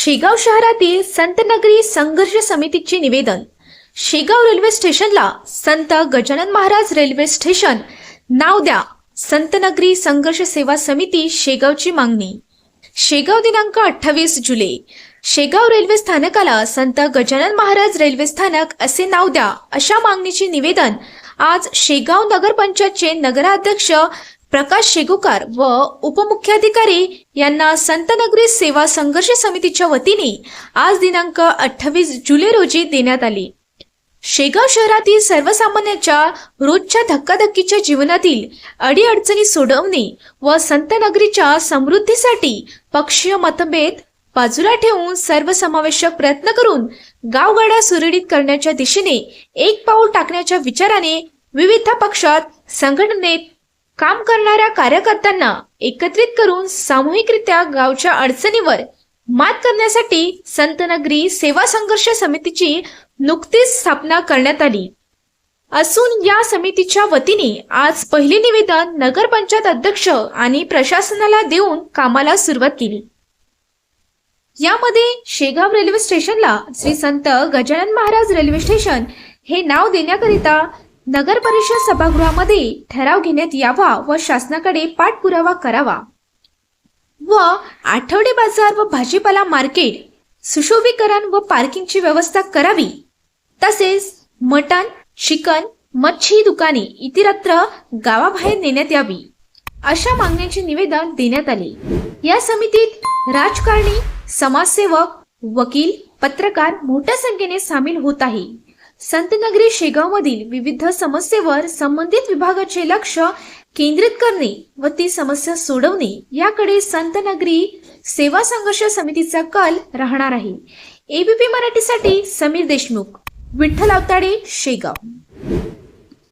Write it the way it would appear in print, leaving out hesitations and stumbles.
शेगाव शहरातील संतनगरी संघर्ष समितीचे निवेदन। शेगाव रेल्वे स्टेशनला संत गजानन महाराज रेल्वे स्टेशन नाव द्या। संतनगरी संघर्ष सेवा समिती शेगावची मागणी। शेगाव दिनांक 28 जुलै। शेगाव रेल्वे स्थानकाला संत गजानन महाराज रेल्वे स्थानक असे नाव द्या अशा मागणीचे निवेदन आज शेगाव नगरपंचायतचे नगराध्यक्ष प्रकाश शेगुकार व उपमुख्याधिकारी यांना संतनगरी सेवा संघर्ष समितीच्या वतीने आज दिनांक 28 जुलै रोजी देण्यात आले। शेगाव शहरातील सर्वसामान्यांच्या रोजच्या धक्काधक्कीच्या जीवनातील अडीअडचणी सोडवणे व संतनगरीच्या समृद्धीसाठी पक्षीय मतभेद बाजूला ठेवून सर्वसमावेशक प्रयत्न करून गावगाड्या सुरळीत करण्याच्या दिशेने एक पाऊल टाकण्याच्या विचाराने विविध पक्षात संघटनेत काम करणाऱ्या कार्यकर्त्यांना एकत्रित करून सामूहिकरित्या गावच्या अडचणीवर मात करण्यासाठी संतनगरी सेवा संघर्ष समितीची नुकतीच स्थापना करण्यात आली असून या समितीच्या वतीने आज पहिले निवेदन नगरपंचायत अध्यक्ष आणि प्रशासनाला देऊन कामाला सुरुवात केली। यामध्ये शेगाव रेल्वे स्टेशनला श्री संत गजानन महाराज रेल्वे स्टेशन हे नाव देण्याकरिता नगर परिषद सभागृहामध्ये ठराव घेण्यात यावा व शासनाकडे पाठपुरावा करावा व आठवडे बाजार व भाजीपाला मार्केट सुशोभीकरण व पार्किंगची व्यवस्था करावी। तसेच मटण, चिकन, मच्छी दुकाने इतरत्र गावाबाहेर नेण्यात यावी अशा मागण्यांचे निवेदन देण्यात आले। या समितीत राजकारणी, समाजसेवक, वकील, पत्रकार मोठ्या संख्येने सामील होत आहे। संतनगरी शेगाव मधील विविध समस्येवर संबंधित विभागाचे लक्ष केंद्रित करणे व ती समस्या सोडवणे याकडे संतनगरी सेवा संघर्ष समितीचा कल राहणार आहे। एबीपी मराठीसाठी समीर देशमुख, विठ्ठल अवताडे, शेगाव।